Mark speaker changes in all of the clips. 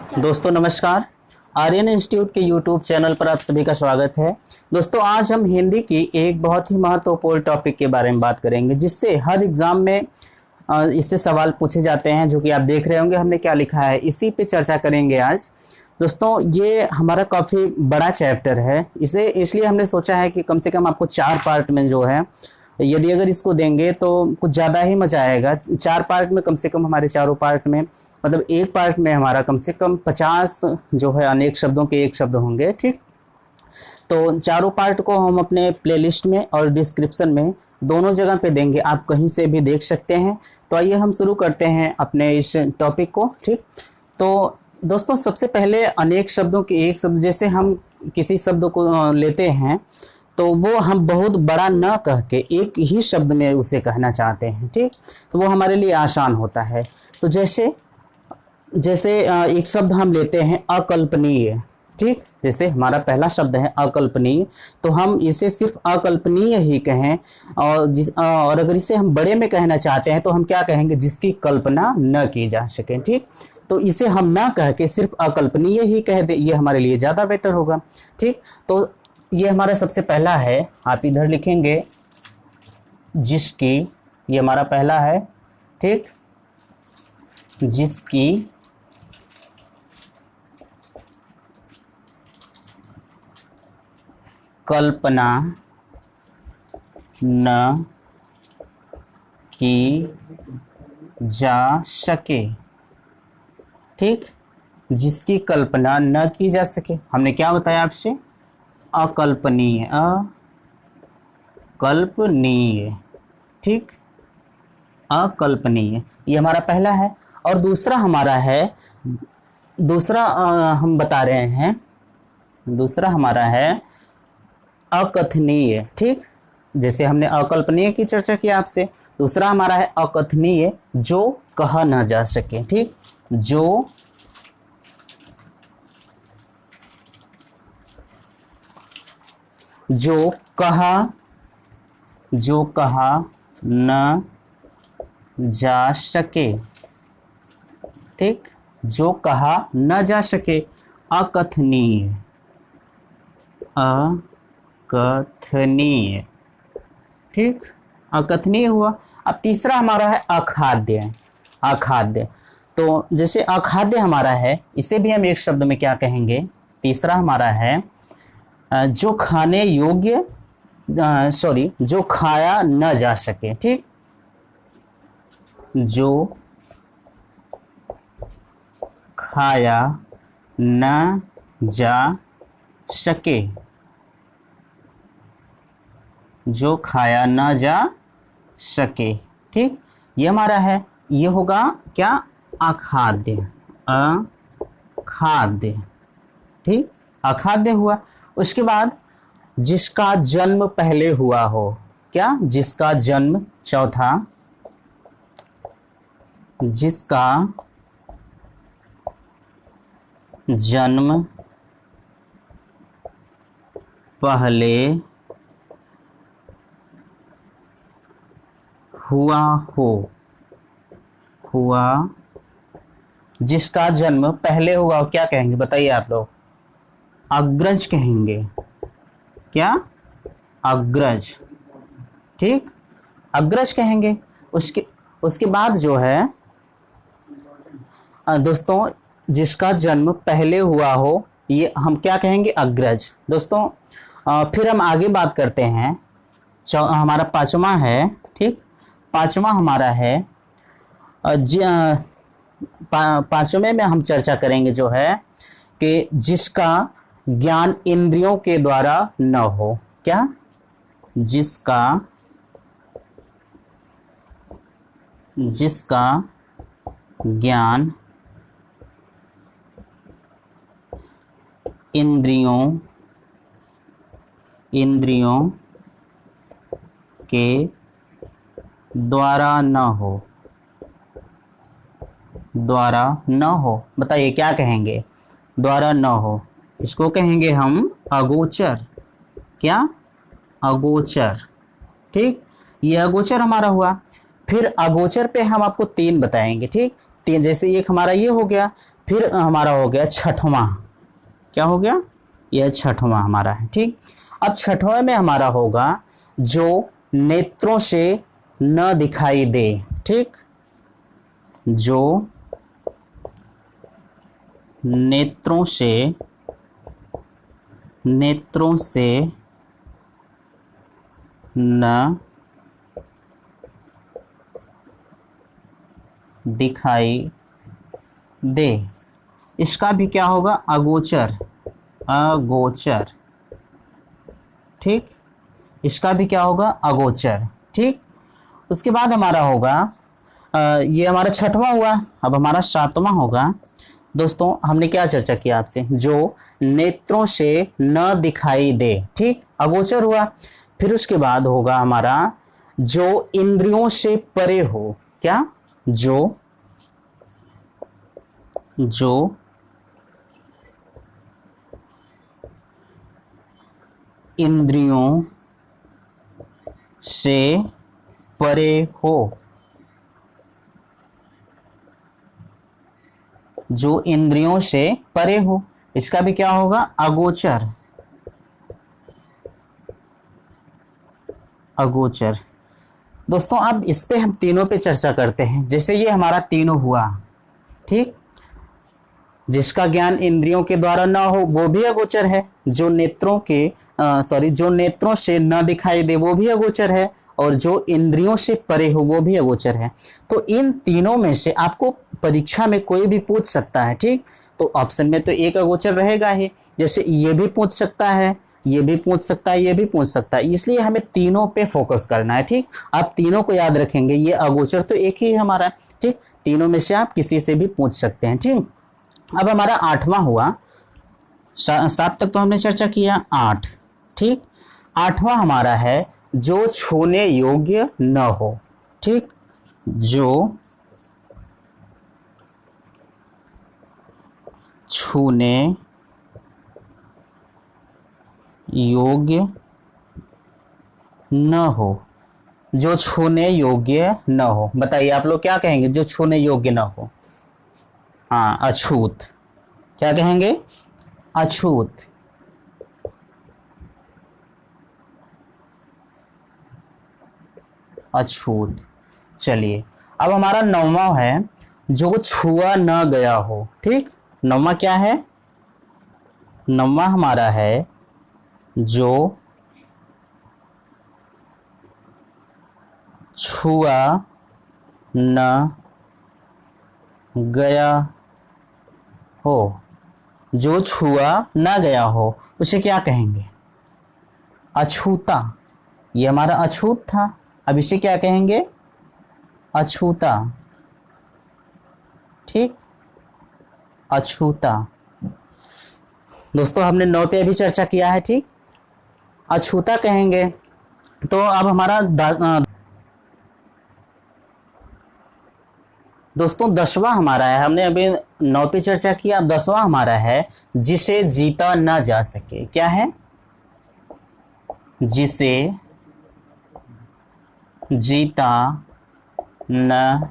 Speaker 1: दोस्तों नमस्कार। आर्यन इंस्टीट्यूट के यूट्यूब चैनल पर आप सभी का स्वागत है। दोस्तों आज हम हिंदी की एक बहुत ही महत्वपूर्ण टॉपिक के बारे में बात करेंगे जिससे हर एग्ज़ाम में इससे सवाल पूछे जाते हैं, जो कि आप देख रहे होंगे हमने क्या लिखा है, इसी पे चर्चा करेंगे आज। दोस्तों ये हमारा काफ़ी बड़ा चैप्टर है, इसे इसलिए हमने सोचा है कि कम से कम आपको 4 पार्ट में जो है, यदि अगर इसको देंगे तो कुछ ज़्यादा ही मजा आएगा। 4 पार्ट में कम से कम हमारे चारों पार्ट में, मतलब एक पार्ट में हमारा कम से कम 50 जो है अनेक शब्दों के एक शब्द होंगे। ठीक, तो चारों पार्ट को हम अपने प्लेलिस्ट में और डिस्क्रिप्शन में दोनों जगह पे देंगे, आप कहीं से भी देख सकते हैं। तो आइए हम शुरू करते हैं अपने इस टॉपिक को। ठीक, तो दोस्तों सबसे पहले अनेक शब्दों के एक शब्द, जैसे हम किसी शब्द को लेते हैं तो वो हम बहुत बड़ा न कह के एक ही शब्द में उसे कहना चाहते हैं। ठीक, तो वो हमारे लिए आसान होता है। तो जैसे एक शब्द हम लेते हैं अकल्पनीय। ठीक, जैसे हमारा पहला शब्द है अकल्पनीय, तो हम इसे सिर्फ अकल्पनीय ही कहें, और अगर इसे हम बड़े में कहना चाहते हैं तो हम क्या कहेंगे, जिसकी कल्पना न की जा सके। ठीक, तो इसे हम ना कह के सिर्फ अकल्पनीय ही कह दें, ये हमारे लिए ज़्यादा बेटर होगा। ठीक, तो ये हमारा सबसे पहला है, आप इधर लिखेंगे जिसकी, ये हमारा पहला है। ठीक, जिसकी कल्पना न की जा सके। ठीक, जिसकी कल्पना न की जा सके, हमने क्या बताया आपसे, अकल्पनीय, अकल्पनीय। ठीक, अकल्पनीय, ये हमारा पहला है। और दूसरा हमारा है, हम बता रहे हैं, दूसरा हमारा है अकथनीय। ठीक, जैसे हमने अकल्पनीय की चर्चा की आपसे, दूसरा हमारा है अकथनीय, जो कहा ना जा सके। ठीक, जो कहा न जा सके। ठीक, जो कहा न जा सके, अकथनीय, अकथनीय। ठीक, अकथनीय हुआ। अब तीसरा हमारा है अखाद्य। अखाद्य, तो जैसे अखाद्य हमारा है, इसे भी हम एक शब्द में क्या कहेंगे, तीसरा हमारा है जो खाने योग्य, जो खाया न जा सके। ठीक, जो खाया न जा सके, जो खाया न जा सके। ठीक, ये हमारा है, ये होगा क्या, अखाद्य, अखाद्य। ठीक, अखाद्य हुआ। उसके बाद जिसका जन्म पहले हुआ हो, क्या, जिसका जन्म, चौथा, जिसका जन्म पहले हुआ जिसका जन्म पहले हुआ, क्या कहेंगे बताइए आप लोग, अग्रज कहेंगे। क्या, अग्रज। ठीक, अग्रज कहेंगे। उसके बाद जो है दोस्तों, जिसका जन्म पहले हुआ हो, ये हम क्या कहेंगे, अग्रज। दोस्तों फिर हम आगे बात करते हैं, हमारा पांचवा है। ठीक, पांचवा हमारा है पांचवें में हम चर्चा करेंगे जो है कि जिसका ज्ञान इंद्रियों के द्वारा न हो। क्या, जिसका ज्ञान इंद्रियों के द्वारा न हो। बताइए क्या कहेंगे, द्वारा न हो, इसको कहेंगे हम अगोचर। क्या, अगोचर। ठीक, ये अगोचर हमारा हुआ। फिर अगोचर पे हम आपको 3 बताएंगे। ठीक, 3, जैसे एक हमारा ये हो गया, फिर हमारा हो गया छठवां, क्या हो गया, यह छठवां हमारा है। ठीक, अब छठवें में हमारा होगा जो नेत्रों से न दिखाई दे। ठीक, जो नेत्रों से न दिखाई दे, इसका भी क्या होगा, अगोचर, अगोचर। ठीक, इसका भी क्या होगा, अगोचर। ठीक, उसके बाद हमारा होगा ये हमारा छठवां हुआ। अब हमारा सातवां होगा। दोस्तों हमने क्या चर्चा किया आपसे, जो नेत्रों से न दिखाई दे। ठीक, अगोचर हुआ। फिर उसके बाद होगा हमारा जो इंद्रियों से परे हो। क्या, जो इंद्रियों से परे हो, जो इंद्रियों से परे हो, इसका भी क्या होगा, अगोचर, अगोचर। दोस्तों अब इस पे हम तीनों पे चर्चा करते हैं। जैसे ये हमारा तीनों हुआ, ठीक, जिसका ज्ञान इंद्रियों के द्वारा ना हो वो भी अगोचर है, जो नेत्रों के जो नेत्रों से न दिखाई दे वो भी अगोचर है, और जो इंद्रियों से परे हो वो भी अगोचर है। तो इन तीनों में से आपको परीक्षा में कोई भी पूछ सकता है। ठीक, तो ऑप्शन में तो एक अगोचर रहेगा ही, जैसे ये भी पूछ सकता है, ये भी पूछ सकता है, ये भी पूछ सकता है, इसलिए हमें तीनों पे फोकस करना है। ठीक, आप तीनों को याद रखेंगे, ये अगोचर तो एक ही है हमारा। ठीक, तीनों में से आप किसी से भी पूछ सकते हैं। ठीक, अब हमारा आठवां हुआ, सात तक तो हमने चर्चा किया, आठ। ठीक, आठवां हमारा है जो छूने योग्य न हो। ठीक, जो छूने योग्य न हो, जो छूने योग्य न हो। बताइए आप लोग क्या कहेंगे, जो छूने योग्य न हो। हाँ, अछूत। क्या कहेंगे, अछूत। अछूत। चलिए, अब हमारा नौवां है जो छुआ न गया हो। ठीक, नौवां क्या है, नौवां हमारा है जो छुआ न गया हो, जो छुआ न गया हो उसे क्या कहेंगे, अछूता। ये हमारा अछूत था, अब इसे क्या कहेंगे, अछूता। ठीक, अछूता। दोस्तों हमने 9 पे अभी चर्चा किया है। ठीक, अछूता कहेंगे। तो अब हमारा दोस्तों 10वां हमारा है, हमने अभी 9 पे चर्चा किया, अब 10वां हमारा है जिसे जीता ना जा सके। क्या है, जिसे जीता न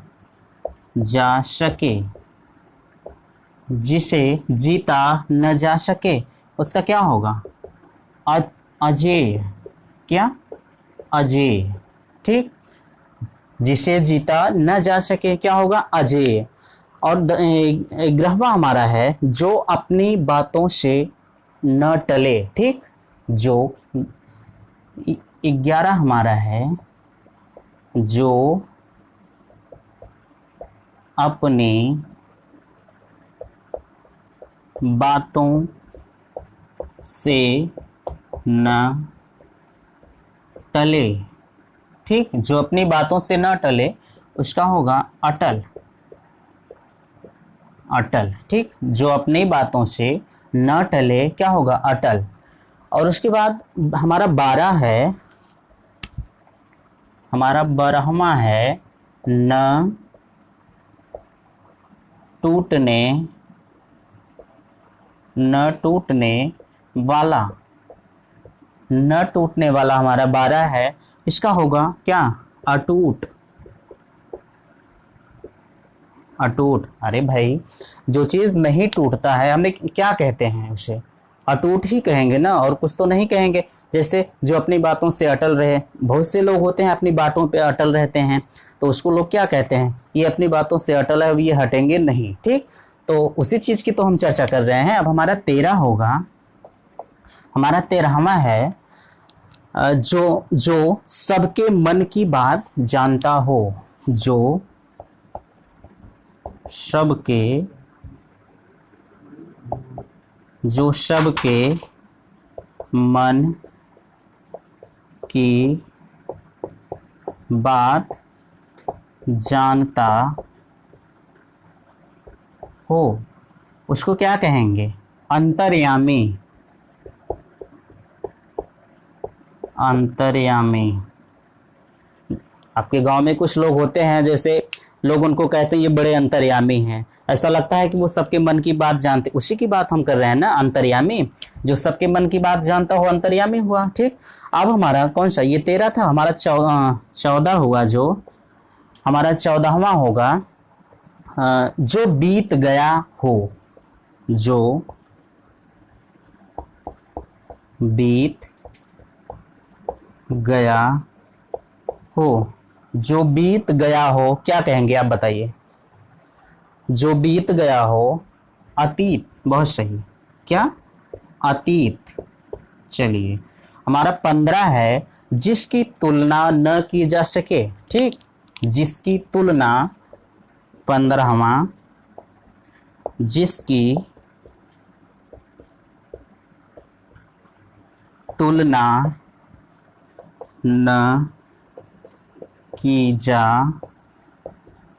Speaker 1: जा सके, जिसे जीता न जा सके उसका क्या होगा, अजेय। क्या, अजेय। ठीक, जिसे जीता न जा सके क्या होगा, अजेय। और 11वां हमारा है जो अपनी बातों से न टले। ठीक, जो 11 हमारा है जो अपनी बातों से न टले। ठीक, जो अपनी बातों से न टले उसका होगा अटल, अटल। ठीक, जो अपनी बातों से न टले क्या होगा, अटल। और उसके बाद हमारा 12 है, हमारा 12वां है न टूटने, न टूटने वाला। न टूटने वाला हमारा 12 है, इसका होगा क्या, अटूट, अटूट। अरे भाई, जो चीज़ नहीं टूटता है हमने क्या कहते हैं उसे? अटूट ही कहेंगे ना, और कुछ तो नहीं कहेंगे। जैसे जो अपनी बातों से अटल रहे, बहुत से लोग होते हैं अपनी बातों पे अटल रहते हैं, तो उसको लोग क्या कहते हैं? ये अपनी बातों से अटल है, अब ये हटेंगे नहीं। ठीक, तो उसी चीज़ की तो हम चर्चा कर रहे हैं। अब हमारा 13 होगा, हमारा 13वां है जो जो सबके मन की बात जानता हो। जो सबके जो सबके मन की बात जानता हो, उसको क्या कहेंगे? अंतर्यामी। अंतर्यामी। आपके गांव में कुछ लोग होते हैं, जैसे लोग उनको कहते हैं ये बड़े अंतर्यामी हैं, ऐसा लगता है कि वो सबके मन की बात जानते। उसी की बात हम कर रहे हैं ना, अंतर्यामी। जो सबके मन की बात जानता हो अंतर्यामी हुआ। ठीक, अब हमारा कौन सा? ये 13 था, हमारा 14 हुआ। जो हमारा 14वां होगा जो बीत गया हो। जो बीत गया हो। जो बीत गया हो क्या कहेंगे आप बताइए? जो बीत गया हो, अतीत। बहुत सही। क्या? अतीत। चलिए, हमारा 15 है जिसकी तुलना न की जा सके। ठीक, जिसकी तुलना, 15वां, जिसकी तुलना न की जा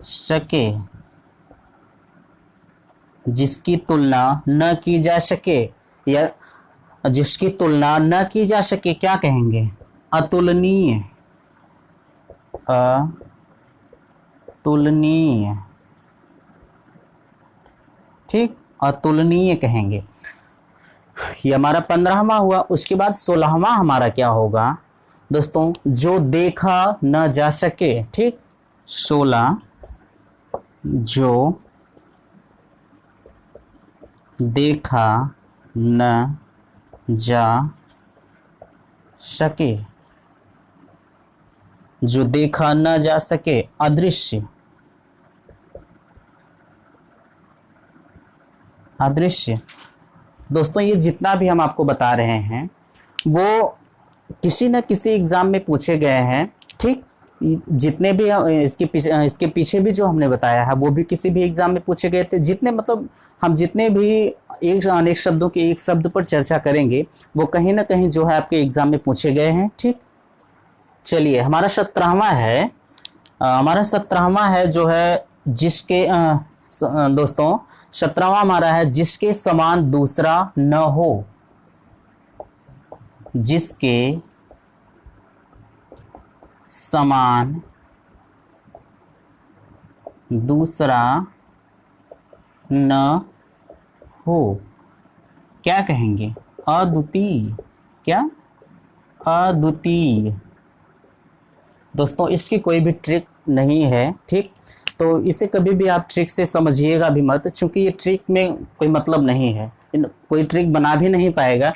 Speaker 1: सके। जिसकी तुलना न की जा सके, या जिसकी तुलना न की जा सके क्या कहेंगे? अतुलनीय। अतुलनीय। ठीक, अतुलनीय कहेंगे। ये हमारा 15वां हुआ। उसके बाद 16वां हमारा क्या होगा दोस्तों? जो देखा न जा सके। ठीक, 16, जो देखा न जा सके। जो देखा न जा सके, अदृश्य। अदृश्य। दोस्तों, ये जितना भी हम आपको बता रहे हैं वो किसी न किसी एग्जाम में पूछे गए हैं। ठीक, जितने भी इसके पीछे भी जो हमने बताया है वो भी किसी भी एग्जाम में पूछे गए थे। जितने मतलब हम जितने भी एक अनेक शब्दों के एक शब्द पर चर्चा करेंगे वो कहीं ना कहीं जो है आपके एग्जाम में पूछे गए हैं। ठीक, चलिए, हमारा 17वां है। हमारा 17वां है जो है जिसके दोस्तों 17वां हमारा है जिसके समान दूसरा न हो। जिसके समान दूसरा न हो क्या कहेंगे? अद्वितीय। क्या? अद्वितीय। दोस्तों, इसकी कोई भी ट्रिक नहीं है। ठीक, तो इसे कभी भी आप ट्रिक से समझिएगा भी मत, क्योंकि ये ट्रिक में कोई मतलब नहीं है, कोई ट्रिक बना भी नहीं पाएगा।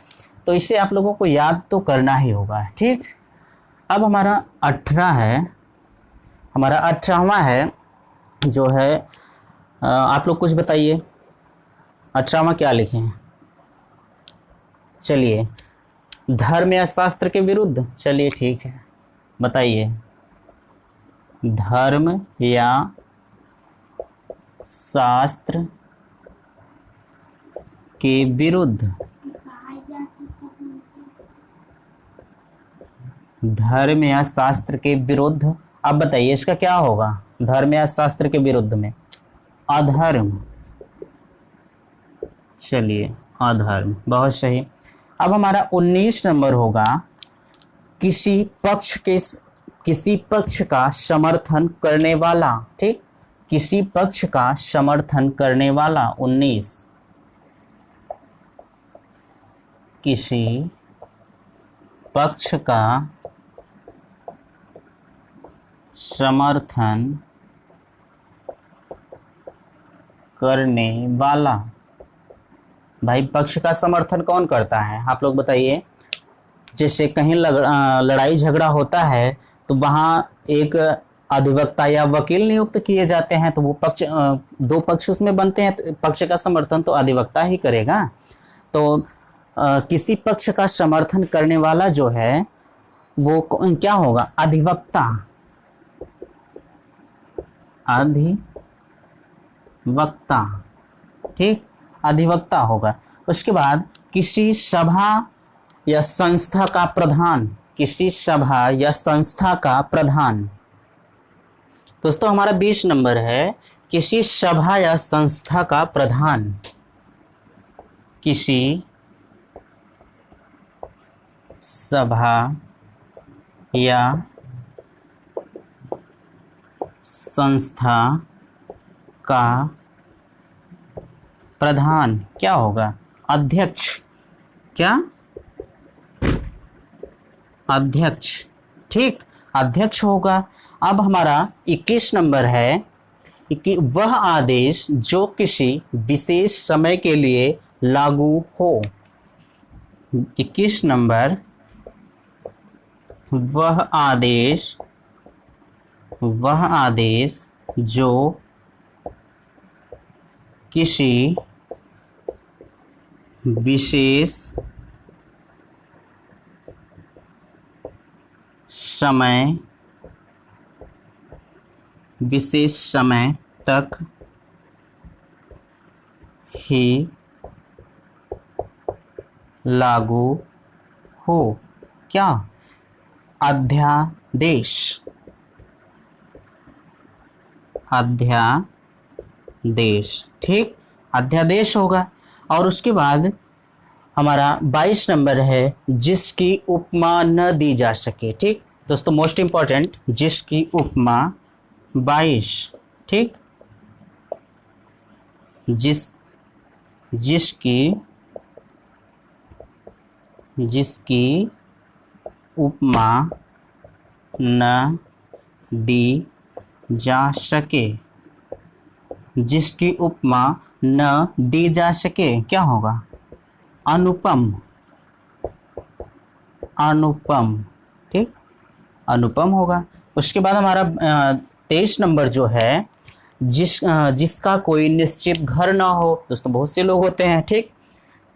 Speaker 1: तो इसे आप लोगों को याद तो करना ही होगा। ठीक, अब हमारा 18 है। हमारा 18वां है जो है आप लोग कुछ बताइए 18वां क्या लिखे हैं? चलिए, धर्म या शास्त्र के विरुद्ध। चलिए ठीक है, बताइए। धर्म या शास्त्र के विरुद्ध। धर्म या शास्त्र के विरुद्ध। अब बताइए इसका क्या होगा? धर्म या शास्त्र के विरुद्ध में अधर्म। चलिए, अधर्म। बहुत सही। अब हमारा 19 नंबर होगा किसी पक्ष का समर्थन करने वाला। ठीक, किसी पक्ष का समर्थन करने वाला। 19, किसी पक्ष का समर्थन करने वाला। भाई पक्ष का समर्थन कौन करता है, आप लोग बताइए। जैसे कहीं लड़ाई झगड़ा होता है तो वहाँ एक अधिवक्ता या वकील नियुक्त किए जाते हैं, तो वो पक्ष दो पक्ष उसमें बनते हैं, तो पक्ष का समर्थन तो अधिवक्ता ही करेगा। तो किसी पक्ष का समर्थन करने वाला जो है वो क्या होगा, अधिवक्ता। अधिवक्ता, ठीक, अधिवक्ता होगा। उसके बाद किसी सभा या संस्था का प्रधान, किसी सभा या संस्था का प्रधान। दोस्तों हमारा 20 नंबर है, किसी सभा या संस्था का प्रधान। किसी सभा या संस्था का प्रधान क्या होगा, अध्यक्ष। क्या, अध्यक्ष, ठीक, अध्यक्ष होगा। अब हमारा 21 नंबर है कि वह आदेश जो किसी विशेष समय के लिए लागू हो। 21 नंबर, वह आदेश जो किसी विशेष समय तक ही लागू हो। क्या, अध्यादेश। अध्यादेश, ठीक, अध्यादेश होगा। और उसके बाद हमारा 22 नंबर है, जिसकी उपमा न दी जा सके। ठीक दोस्तों, मोस्ट इंपॉर्टेंट, जिसकी उपमा। 22, ठीक, जिसकी उपमा न दी जा सके। जिसकी उपमा न दी जा सके क्या होगा, अनुपम। अनुपम, ठीक, अनुपम होगा। उसके बाद हमारा 23 नंबर जो है, जिसका कोई निश्चित घर ना हो। दोस्तों बहुत से लोग होते हैं, ठीक,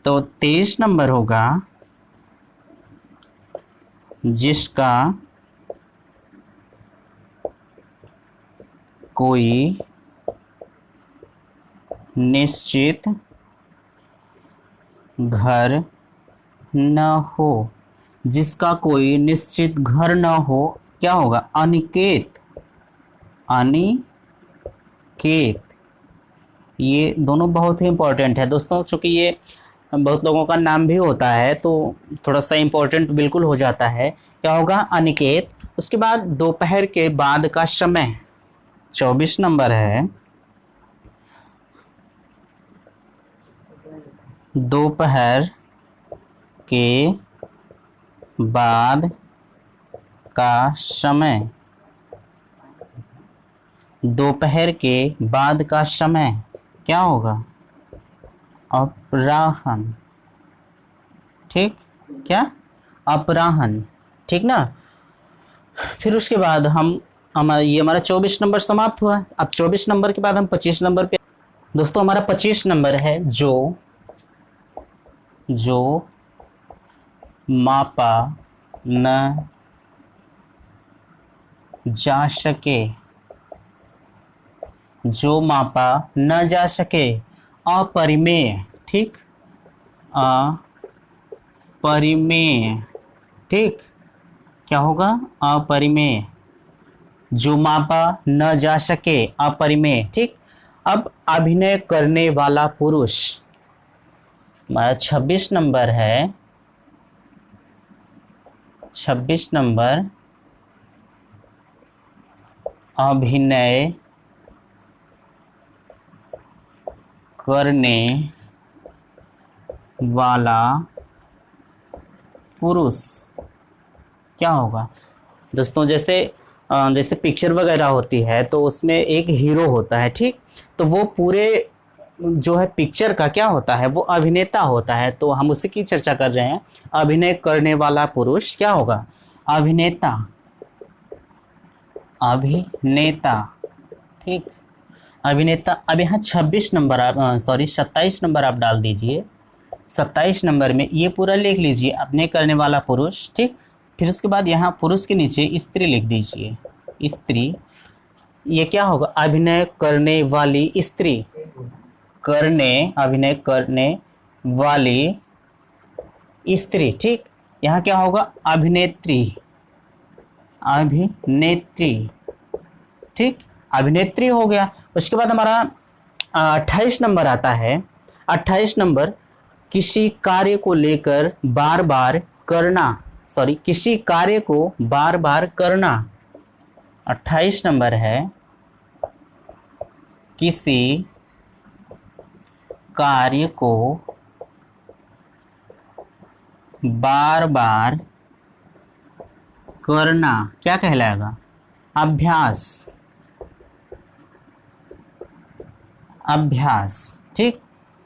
Speaker 1: तो 23 नंबर होगा, जिसका कोई निश्चित घर न हो। जिसका कोई निश्चित घर न हो क्या होगा, अनिकेत। अनिकेत, ये दोनों बहुत ही इंपॉर्टेंट है दोस्तों, चूंकि ये बहुत लोगों का नाम भी होता है तो थोड़ा सा इंपॉर्टेंट बिल्कुल हो जाता है। क्या होगा, अनिकेत। उसके बाद दोपहर के बाद का समय, 24 नंबर है, दोपहर के बाद का समय। दोपहर के बाद का समय क्या होगा, अपराह्न। ठीक, क्या, अपराह्न, ठीक ना। फिर उसके बाद ये हमारा 24 नंबर समाप्त हुआ। अब 24 नंबर के बाद हम 25 नंबर पे, दोस्तों हमारा 25 नंबर है, जो मापा न जा सके। जो मापा न जा सके, अपरिमेय। ठीक, अपरिमेय, ठीक, क्या होगा, अपरिमेय। जो मापा न जा सके, अपरिमेय। ठीक, अब अभिनय करने वाला पुरुष, हमारा 26 नंबर है, 26 नंबर, अभिनय करने वाला पुरुष क्या होगा। दोस्तों जैसे पिक्चर वगैरह होती है तो उसमें एक हीरो होता है, ठीक, तो वो पूरे जो है पिक्चर का क्या होता है, वो अभिनेता होता है। तो हम उसी की चर्चा कर रहे हैं। अभिनय करने वाला पुरुष क्या होगा, अभिनेता, अभिनेता, ठीक, अभिनेता। अब यहाँ 26 नंबर आप 27 नंबर आप डाल दीजिए। 27 नंबर में ये पूरा लिख लीजिए, अभिनय करने वाला पुरुष, ठीक। फिर उसके बाद यहाँ पुरुष के नीचे स्त्री लिख दीजिए, स्त्री। ये क्या होगा, अभिनय करने वाली स्त्री, अभिनय करने वाली स्त्री, ठीक। यहाँ क्या होगा, अभिनेत्री, अभिनेत्री, ठीक, अभिनेत्री हो गया। उसके बाद हमारा 28 नंबर आता है। 28 नंबर, किसी कार्य को लेकर बार बार करना, किसी कार्य को बार बार करना। 28 नंबर है, किसी कार्य को बार बार करना क्या कहलाएगा, अभ्यास, अभ्यास, ठीक।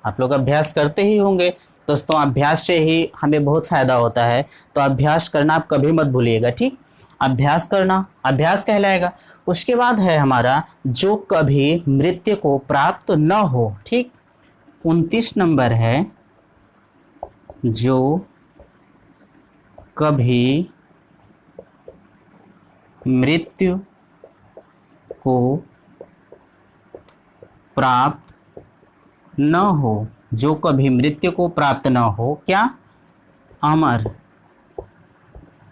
Speaker 1: आप लोग अभ्यास करते ही होंगे दोस्तों, अभ्यास से ही हमें बहुत फायदा होता है। तो अभ्यास करना आप कभी मत भूलिएगा, ठीक। अभ्यास करना अभ्यास कहलाएगा। उसके बाद है हमारा, जो कभी मृत्यु को प्राप्त न हो, ठीक। 29 नंबर है, जो कभी मृत्यु को प्राप्त न हो, जो कभी मृत्यु को प्राप्त न हो, क्या, अमर,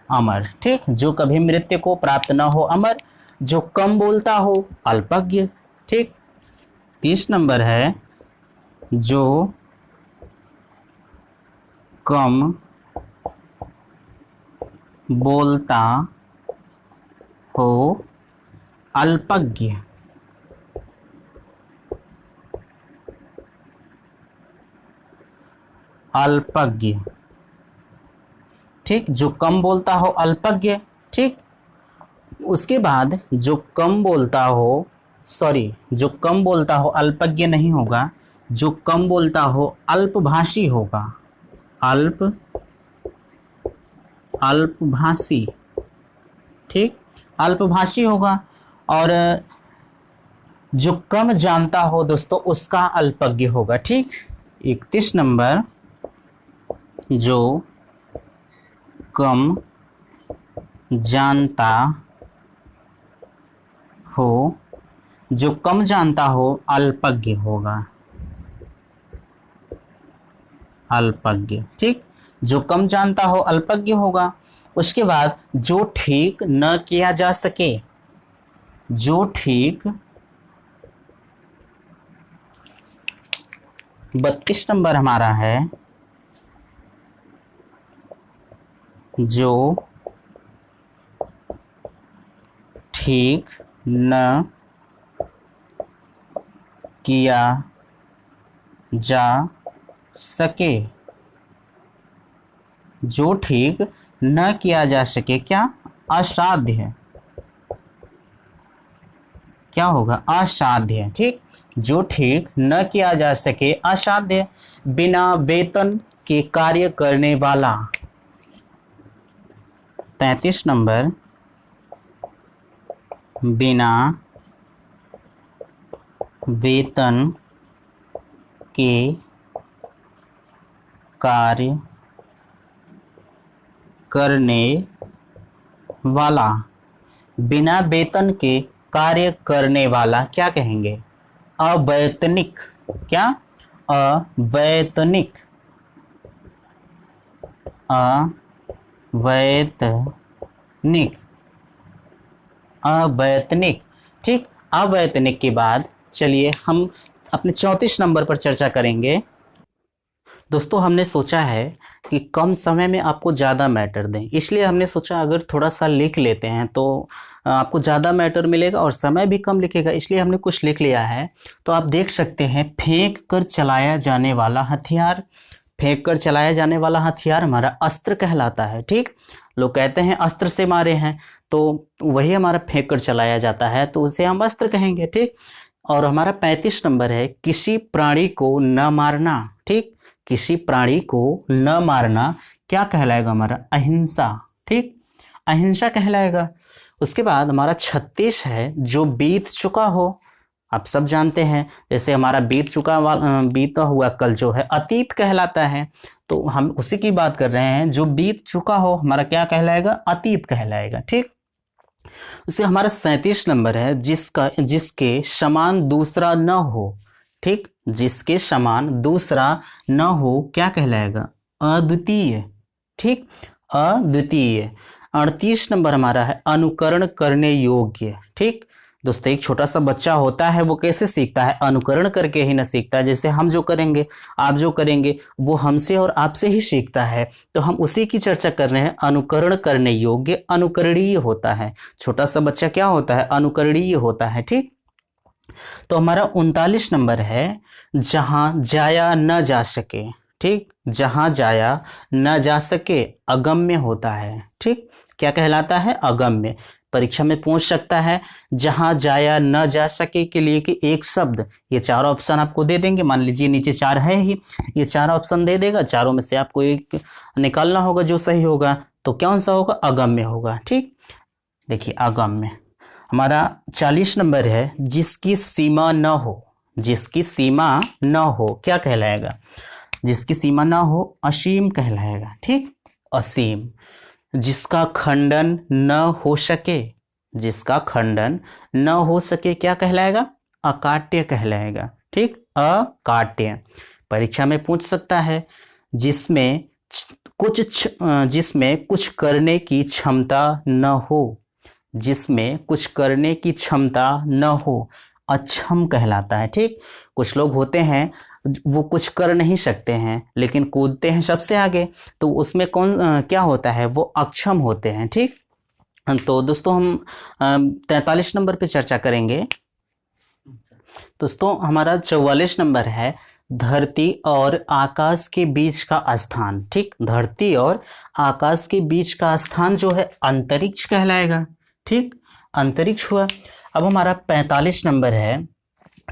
Speaker 1: अमर, ठीक। जो कभी मृत्यु को प्राप्त न हो, अमर। जो कम बोलता हो, अल्पज्ञ, ठीक। 30 नंबर है, जो कम बोलता हो, अल्पज्ञ, अल्पज्ञ, ठीक। जो कम बोलता हो, अल्पज्ञ, ठीक। उसके बाद जो कम बोलता हो, जो कम बोलता हो, अल्पज्ञ नहीं होगा, जो कम बोलता हो, अल्पभाषी होगा, अल्पभाषी, ठीक, अल्पभाषी होगा। और जो कम जानता हो दोस्तों, उसका अल्पज्ञ होगा, ठीक। 31 नंबर, जो कम जानता हो, जो कम जानता हो, अल्पज्ञ होगा, अल्पज्ञ, ठीक। जो कम जानता हो, अल्पज्ञ होगा। उसके बाद, जो ठीक न किया जा सके, जो ठीक, 32 नंबर हमारा है, जो ठीक न किया जा सके, जो ठीक न किया जा सके, क्या, असाध्य है, क्या होगा, असाध्य, ठीक। जो ठीक न किया जा सके, असाध्य। बिना वेतन के कार्य करने वाला, 33 नंबर, बिना वेतन के कार्य करने वाला, बिना वेतन के कार्य करने वाला क्या कहेंगे, अवैतनिक, क्या, अवैतनिक, अवैतनिक, अवैतनिक, ठीक। अवैतनिक के बाद चलिए हम अपने 34 नंबर पर चर्चा करेंगे। दोस्तों, हमने सोचा है कि कम समय में आपको ज़्यादा मैटर दें, इसलिए हमने सोचा अगर थोड़ा सा लिख लेते हैं तो आपको ज़्यादा मैटर मिलेगा और समय भी कम लिखेगा, इसलिए हमने कुछ लिख लिया है। तो आप देख सकते हैं, फेंक कर चलाया जाने वाला हथियार, फेंक कर चलाया जाने वाला हथियार हमारा अस्त्र कहलाता है, ठीक। लोग कहते हैं अस्त्र से मारे हैं, तो वही हमारा फेंक कर चलाया जाता है, तो उसे हम अस्त्र कहेंगे, ठीक। और हमारा 35 नंबर है किसी प्राणी को न मारना। ठीक, किसी प्राणी को न मारना क्या कहलाएगा हमारा? अहिंसा। ठीक, अहिंसा कहलाएगा। उसके बाद हमारा 36 है जो बीत चुका हो। आप सब जानते हैं जैसे हमारा बीता हुआ कल जो है अतीत कहलाता है, तो हम उसी की बात कर रहे हैं। जो बीत चुका हो हमारा क्या कहलाएगा? अतीत कहलाएगा। ठीक, उसे हमारा 37 नंबर है जिसके समान दूसरा न हो। ठीक, जिसके समान दूसरा न हो क्या कहलाएगा? अद्वितीय। ठीक, अद्वितीय। 38 नंबर हमारा है अनुकरण करने योग्य। ठीक दोस्तों, एक छोटा सा बच्चा होता है वो कैसे सीखता है? अनुकरण करके ही ना सीखता है। जैसे हम जो करेंगे, आप जो करेंगे, वो हमसे और आपसे ही सीखता है। तो हम उसी की चर्चा कर रहे हैं। अनुकरण करने योग्य अनुकरणीय होता है। छोटा सा बच्चा क्या होता है? अनुकरणीय होता है। ठीक, तो हमारा 39 नंबर है जहां जाया न जा सके। ठीक, जहां जाया न जा सके अगम्य होता है। ठीक, क्या कहलाता है? अगम्य। परीक्षा में पूछ सकता है जहां जाया न जा सके के लिए कि एक शब्द, ये चारों ऑप्शन आपको दे देंगे। मान लीजिए नीचे 4 है ही, ये 4 ऑप्शन दे देगा, चारों में से आपको एक निकालना होगा जो सही होगा। तो कौन सा होगा? अगम्य होगा। ठीक, देखिए अगम्य। हमारा 40 नंबर है जिसकी सीमा न हो। जिसकी सीमा न हो क्या कहलाएगा? जिसकी सीमा न हो असीम कहलाएगा। ठीक, असीम। जिसका खंडन न हो सके, जिसका खंडन न हो सके क्या कहलाएगा? अकाट्य कहलाएगा। ठीक, अकाट्य। परीक्षा में पूछ सकता है जिसमें कुछ करने की क्षमता न हो। जिसमें कुछ करने की क्षमता न हो अक्षम कहलाता है। ठीक, कुछ लोग होते हैं वो कुछ कर नहीं सकते हैं लेकिन कूदते हैं सबसे आगे, तो उसमें क्या होता है? वो अक्षम होते हैं। ठीक, तो दोस्तों हम 43 नंबर पे चर्चा करेंगे। दोस्तों हमारा 44 नंबर है धरती और आकाश के बीच का स्थान। ठीक, धरती और आकाश के बीच का स्थान जो है अंतरिक्ष कहलाएगा। ठीक, अंतरिक्ष हुआ। अब हमारा 45 नंबर है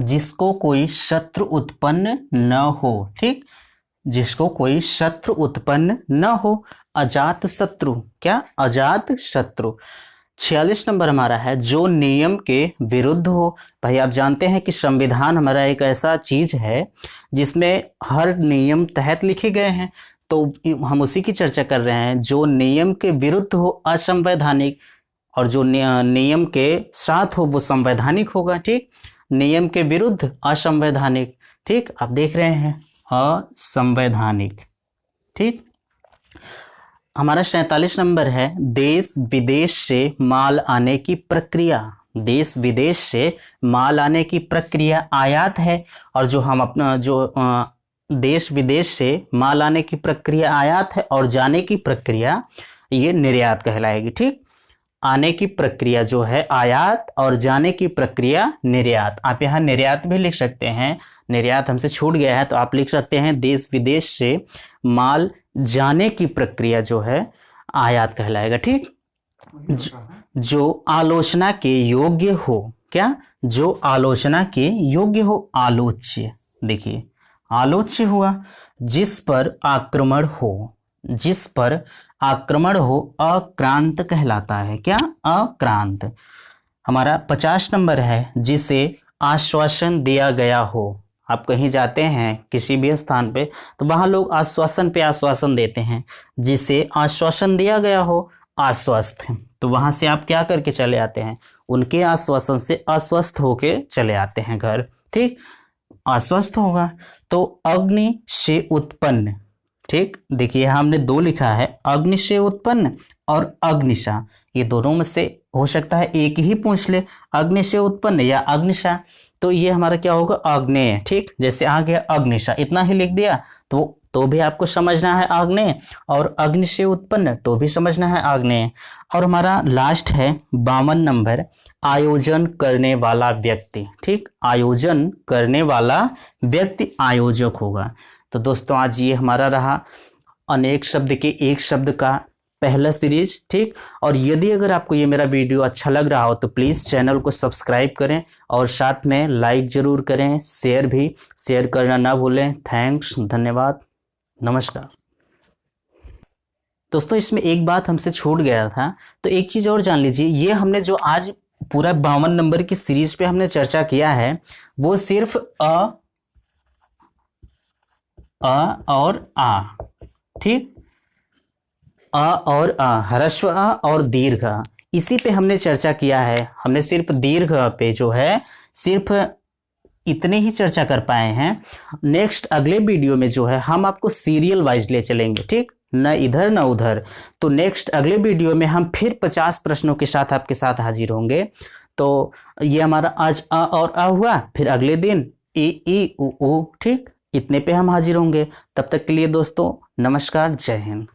Speaker 1: जिसको कोई शत्रु उत्पन्न न हो। ठीक, जिसको कोई शत्रु उत्पन्न न हो, अजात शत्रु। क्या? अजात शत्रु। 46 नंबर हमारा है जो नियम के विरुद्ध हो। भाई आप जानते हैं कि संविधान हमारा एक ऐसा चीज है जिसमें हर नियम तहत लिखे गए हैं, तो हम उसी की चर्चा कर रहे हैं। जो नियम के विरुद्ध हो असंवैधानिक, और जो नियम के साथ हो वो संवैधानिक होगा। ठीक, नियम के विरुद्ध असंवैधानिक। ठीक, आप देख रहे हैं असंवैधानिक। ठीक, हमारा 47 नंबर है देश विदेश से माल आने की प्रक्रिया। देश विदेश से माल आने की प्रक्रिया आयात है, और जो हम अपना देश विदेश से माल आने की प्रक्रिया आयात है और जाने की प्रक्रिया ये निर्यात कहलाएगी। ठीक, आने की प्रक्रिया जो है आयात और जाने की प्रक्रिया निर्यात। आप यहाँ निर्यात भी लिख सकते हैं, निर्यात हमसे छूट गया है तो आप लिख सकते हैं देश विदेश से माल जाने की प्रक्रिया जो है आयात कहलाएगा। ठीक, जो आलोचना के योग्य हो। क्या? जो आलोचना के योग्य हो, आलोच्य। देखिए आलोच्य हुआ। जिस पर आक्रमण हो, जिस पर आक्रमण हो अक्रांत कहलाता है। क्या? अक्रांत। हमारा 50 नंबर है जिसे आश्वासन दिया गया हो। आप कहीं जाते हैं किसी भी स्थान पे तो वहां लोग आश्वासन पे आश्वासन देते हैं। जिसे आश्वासन दिया गया हो आश्वस्त है, तो वहां से आप क्या करके चले आते हैं? उनके आश्वासन से अस्वस्थ होके चले आते हैं घर। ठीक, अस्वस्थ होगा तो अग्नि से उत्पन्न। ठीक, देखिए हमने 2 लिखा है, अग्नि से उत्पन्न और अग्निशा। ये दोनों में से हो सकता है एक ही पूछ ले, अग्नि से उत्पन्न या अग्निशा। तो ये हमारा क्या होगा? आग्नेय। ठीक, जैसे आ गया अग्निशा, इतना ही लिख दिया तो भी आपको समझना है आग्नेय, और अग्नि से उत्पन्न तो भी समझना है आग्नेय। और हमारा लास्ट है 52 नंबर, आयोजन करने वाला व्यक्ति। ठीक, आयोजन करने वाला व्यक्ति आयोजक होगा। तो दोस्तों आज ये हमारा रहा अनेक शब्द के एक शब्द का पहला सीरीज, ठीक। और यदि अगर आपको ये मेरा वीडियो अच्छा लग रहा हो तो प्लीज़ चैनल को सब्सक्राइब करें और साथ में लाइक ज़रूर करें, शेयर करना ना भूलें। थैंक्स, धन्यवाद, नमस्कार। दोस्तों इसमें एक बात हमसे छूट गया था, तो एक चीज़ और जान लीजिए, ये हमने जो आज पूरा 52 नंबर की सीरीज पे हमने चर्चा किया है वो सिर्फ अ और आ, ठीक। अ और आ, ह्रस्व अ और दीर्घ अ, इसी पे हमने चर्चा किया है। हमने सिर्फ दीर्घ अ पे जो है सिर्फ इतने ही चर्चा कर पाए हैं। नेक्स्ट अगले वीडियो में जो है हम आपको सीरियल वाइज ले चलेंगे, ठीक, न इधर न उधर। तो नेक्स्ट अगले वीडियो में हम फिर 50 प्रश्नों के साथ आपके साथ हाजिर होंगे। तो ये हमारा आज अ और आ हुआ, फिर अगले दिन ई उ, ठीक, इतने पे हम हाजिर होंगे। तब तक के लिए दोस्तों नमस्कार, जय हिंद।